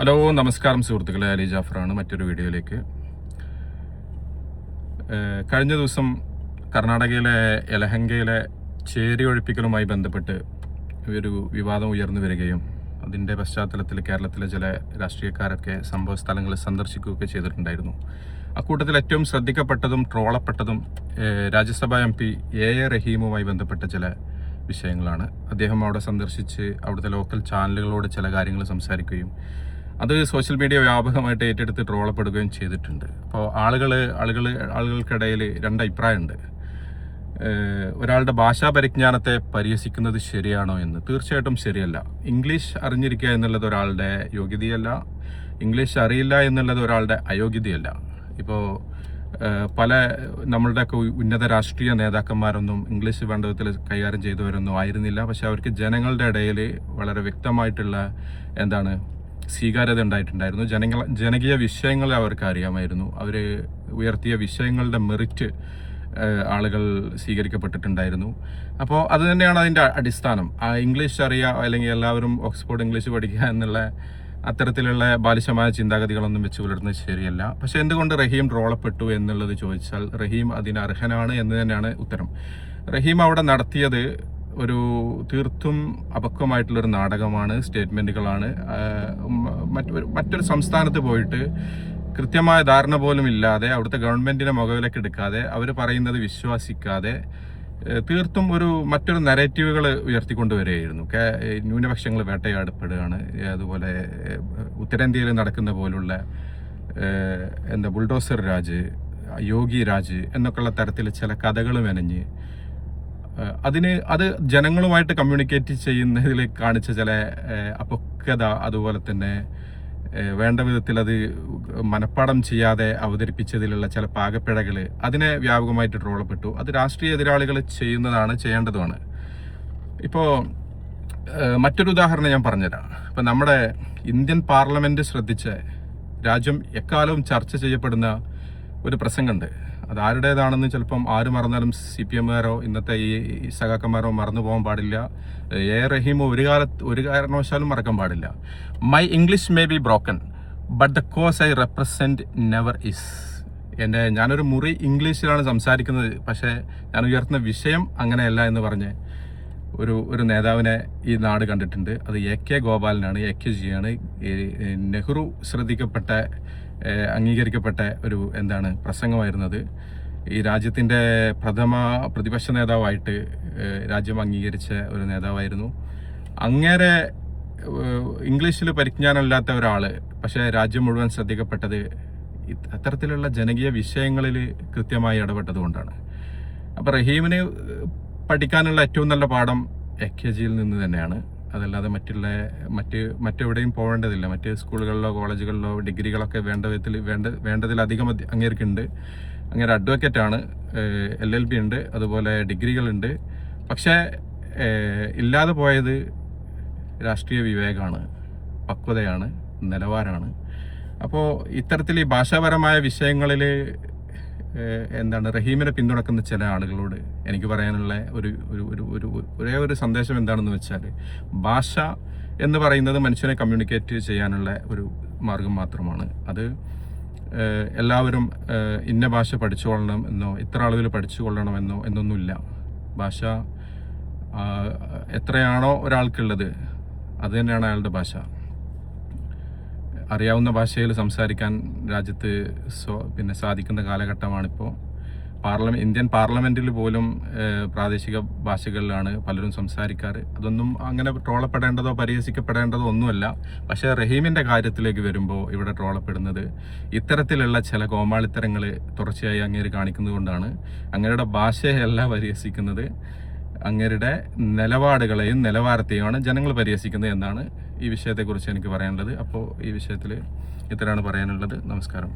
Hello നമസ്കാരം സുഹൃത്തുക്കളെ, അലി ജാഫറാണ് മറ്റൊരു വീഡിയോയിലേക്ക്. കഴിഞ്ഞ ദിവസം കർണാടകയിലെ യലഹങ്കയിലെ ചേരി ഒഴിപ്പിക്കലുമായി ബന്ധപ്പെട്ട് ഒരു വിവാദം ഉയർന്നു വരികയും അതിൻ്റെ പശ്ചാത്തലത്തിൽ കേരളത്തിലെ ചില രാഷ്ട്രീയക്കാരൊക്കെ സംഭവ സ്ഥലങ്ങൾ സന്ദർശിക്കുകയൊക്കെ ചെയ്തിട്ടുണ്ടായിരുന്നു. അക്കൂട്ടത്തിൽ ഏറ്റവും ശ്രദ്ധിക്കപ്പെട്ടതും ട്രോളപ്പെട്ടതും രാജ്യസഭാ MP A റഹീമുമായി ബന്ധപ്പെട്ട ചില വിഷയങ്ങളാണ്. അദ്ദേഹം അവിടെ സന്ദർശിച്ച് അവിടുത്തെ ലോക്കൽ ചാനലുകളോട് ചില കാര്യങ്ങൾ സംസാരിക്കുകയും അത് സോഷ്യൽ മീഡിയ വ്യാപകമായിട്ട് ഏറ്റെടുത്ത് ട്രോളപ്പെടുകയും ചെയ്തിട്ടുണ്ട്. അപ്പോൾ ആളുകൾക്കിടയിൽ രണ്ട് അഭിപ്രായമുണ്ട്. ഒരാളുടെ ഭാഷാ പരിജ്ഞാനത്തെ പരിഹസിക്കുന്നത് ശരിയാണോ എന്ന്. തീർച്ചയായിട്ടും ശരിയല്ല. ഇംഗ്ലീഷ് അറിഞ്ഞിരിക്കുക എന്നുള്ളത് ഒരാളുടെ യോഗ്യതയല്ല, ഇംഗ്ലീഷ് അറിയില്ല എന്നുള്ളത് ഒരാളുടെ അയോഗ്യതയല്ല. ഇപ്പോൾ നമ്മളുടെയൊക്കെ ഉന്നത രാഷ്ട്രീയ നേതാക്കന്മാരൊന്നും ഇംഗ്ലീഷ് വേണ്ട വിധത്തിൽ കൈകാര്യം ചെയ്തവരൊന്നും ആയിരുന്നില്ല. പക്ഷെ അവർക്ക് ജനങ്ങളുടെ ഇടയിൽ വളരെ വ്യക്തമായിട്ടുള്ള സ്വീകാര്യത ഉണ്ടായിട്ടുണ്ടായിരുന്നു. ജനകീയ വിഷയങ്ങൾ അവർക്ക് അറിയാമായിരുന്നു. അവർ ഉയർത്തിയ വിഷയങ്ങളുടെ മെറിറ്റ് ആളുകൾ സ്വീകരിക്കപ്പെട്ടിട്ടുണ്ടായിരുന്നു. അപ്പോൾ അത് തന്നെയാണ് അതിൻ്റെ അടിസ്ഥാനം. ഇംഗ്ലീഷ് അറിയുക അല്ലെങ്കിൽ എല്ലാവരും ഓക്സ്ഫോർഡ് ഇംഗ്ലീഷ് പഠിക്കുക എന്നുള്ള അത്തരത്തിലുള്ള ബാലിശമായ ചിന്താഗതികളൊന്നും വെച്ച് പുലർത്തുന്നത് ശരിയല്ല. പക്ഷെ എന്തുകൊണ്ട് റഹീം ട്രോളപ്പെട്ടു എന്നുള്ളത് ചോദിച്ചാൽ റഹീം അതിന് അർഹനാണ് എന്ന് തന്നെയാണ് ഉത്തരം. റഹീം അവിടെ നടത്തിയത് ഒരു തീർത്തും അപക്വമായിട്ടുള്ളൊരു നാടകമാണ്, സ്റ്റേറ്റ്മെൻറ്റുകളാണ്. മറ്റൊരു സംസ്ഥാനത്ത് പോയിട്ട് കൃത്യമായ ധാരണ പോലും ഇല്ലാതെ അവിടുത്തെ ഗവൺമെൻറ്റിനെ മുഖവിലേക്ക് എടുക്കാതെ അവർ പറയുന്നത് വിശ്വസിക്കാതെ തീർത്തും മറ്റൊരു നരേറ്റീവുകൾ ഉയർത്തിക്കൊണ്ടുവരികയായിരുന്നു. ന്യൂനപക്ഷങ്ങൾ വേട്ടയാടപ്പെടുകയാണ്, അതുപോലെ ഉത്തരേന്ത്യയിൽ നടക്കുന്ന പോലുള്ള ബുൾഡോസർ രാജ്, യോഗി രാജ് എന്നൊക്കെയുള്ള തരത്തിൽ ചില കഥകൾ മെനഞ്ഞ് അത് ജനങ്ങളുമായിട്ട് കമ്മ്യൂണിക്കേറ്റ് ചെയ്യുന്നതിൽ കാണിച്ച ചില അപക്വത, അതുപോലെ തന്നെ വേണ്ട വിധത്തിൽ അത് മനഃപ്പാടം ചെയ്യാതെ അവതരിപ്പിച്ചതിലുള്ള ചില പാകപ്പിഴകൾ അതിനെ വ്യാപകമായിട്ട് ട്രോളപ്പെട്ടു. അത് രാഷ്ട്രീയ എതിരാളികൾ ചെയ്യേണ്ടതുമാണ്. ഇപ്പോൾ മറ്റൊരു ഉദാഹരണം ഞാൻ പറഞ്ഞുതരാം. ഇപ്പം നമ്മുടെ ഇന്ത്യൻ പാർലമെൻറ്റ് ശ്രദ്ധിച്ച് രാജ്യം എക്കാലവും ചർച്ച ചെയ്യപ്പെടുന്ന ഒരു പ്രസംഗമുണ്ട്. അത് ആരുടേതാണെന്ന് ചിലപ്പം ആര് മറന്നാലും CPMകാരോ ഇന്നത്തെ ഈ സഖാക്കന്മാരോ മറന്നു പോകാൻ പാടില്ല. A റഹീം ഒരു കാരണവശാലും മറക്കാൻ പാടില്ല. My English may be broken but the cause I represent never is. ഞാനൊരു മുറി ഇംഗ്ലീഷിലാണ് സംസാരിക്കുന്നത്, പക്ഷേ ഞാൻ ഉയർത്തുന്ന വിഷയം അങ്ങനെയല്ല എന്ന് പറഞ്ഞ് ഒരു നേതാവിനെ ഈ നാട് കണ്ടിട്ടുണ്ട്. അത് AK ഗോപാലനാണ്, AKG ആണ്. നെഹ്റു അംഗീകരിക്കപ്പെട്ട ഒരു പ്രസംഗമായിരുന്നത്. ഈ രാജ്യത്തിൻ്റെ പ്രഥമ പ്രതിപക്ഷ നേതാവായിട്ട് രാജ്യം അംഗീകരിച്ച ഒരു നേതാവായിരുന്നു. അങ്ങേരെ ഇംഗ്ലീഷിൽ പരിജ്ഞാനമില്ലാത്ത ഒരാൾ, പക്ഷേ രാജ്യം മുഴുവൻ ശ്രദ്ധിക്കപ്പെട്ടത് അത്തരത്തിലുള്ള ജനകീയ വിഷയങ്ങളിൽ കൃത്യമായി ഇടപെട്ടതുകൊണ്ടാണ്. അപ്പോൾ റഹീമിന് പഠിക്കാനുള്ള ഏറ്റവും നല്ല പാഠം AKGയിൽ നിന്ന് തന്നെയാണ്. അതല്ലാതെ മറ്റെവിടെയും പോകേണ്ടതില്ല. മറ്റ് സ്കൂളുകളിലോ കോളേജുകളിലോ ഡിഗ്രികളൊക്കെ വേണ്ടതിലധികം അങ്ങേർക്കുണ്ട്. അങ്ങേര് അഡ്വക്കേറ്റാണ്, LLB ഉണ്ട്, അതുപോലെ ഡിഗ്രികളുണ്ട്. പക്ഷേ ഇല്ലാതെ പോയത് രാഷ്ട്രീയ വിവേകമാണ്, പക്വതയാണ്, നിലവാരമാണ്. അപ്പോൾ ഇത്തരത്തിൽ ഈ ഭാഷാപരമായ വിഷയങ്ങളിൽ റഹീമിനെ പിന്തുണക്കുന്ന ചില ആളുകളോട് എനിക്ക് പറയാനുള്ള ഒരേ ഒരു സന്ദേശം എന്താണെന്ന് വെച്ചാൽ, ഭാഷ എന്ന് പറയുന്നത് മനുഷ്യനെ കമ്മ്യൂണിക്കേറ്റ് ചെയ്യാനുള്ള ഒരു മാർഗം മാത്രമാണ്. അത് എല്ലാവരും ഇന്ന ഭാഷ പഠിച്ചുകൊള്ളണം എന്നോ ഇത്ര അളവിൽ പഠിച്ചുകൊള്ളണമെന്നോ എന്നൊന്നുമില്ല. ഭാഷ എത്രയാണോ ഒരാൾക്കുള്ളത് അത് തന്നെയാണ് അയാളുടെ ഭാഷ. അറിയാവുന്ന ഭാഷയിൽ സംസാരിക്കാൻ രാജ്യത്ത് സാധിക്കുന്ന കാലഘട്ടമാണിപ്പോൾ. ഇന്ത്യൻ പാർലമെൻറ്റിൽ പോലും പ്രാദേശിക ഭാഷകളിലാണ് പലരും സംസാരിക്കാറ്. അതൊന്നും അങ്ങനെ ട്രോളപ്പെടേണ്ടതോ പരിഹസിക്കപ്പെടേണ്ടതോ ഒന്നുമല്ല. പക്ഷേ റഹീമിൻ്റെ കാര്യത്തിലേക്ക് വരുമ്പോൾ ഇവിടെ ട്രോളപ്പെടുന്നത് ഇത്തരത്തിലുള്ള ചില കോമാളിത്തരങ്ങൾ തുടർച്ചയായി അങ്ങേര് കാണിക്കുന്നത് കൊണ്ടാണ്. അങ്ങേരുടെ ഭാഷയല്ല പരിഹസിക്കുന്നത്, അങ്ങേരുടെ നിലപാടുകളെയും നിലവാരത്തെയുമാണ് ജനങ്ങൾ പരിഹസിക്കുന്നത് എന്നാണ് ഈ വിഷയത്തെക്കുറിച്ച് എനിക്ക് പറയാനുള്ളത്. അപ്പോൾ ഈ വിഷയത്തിൽ ഇത്രയാണ് പറയാനുള്ളത്. നമസ്കാരം.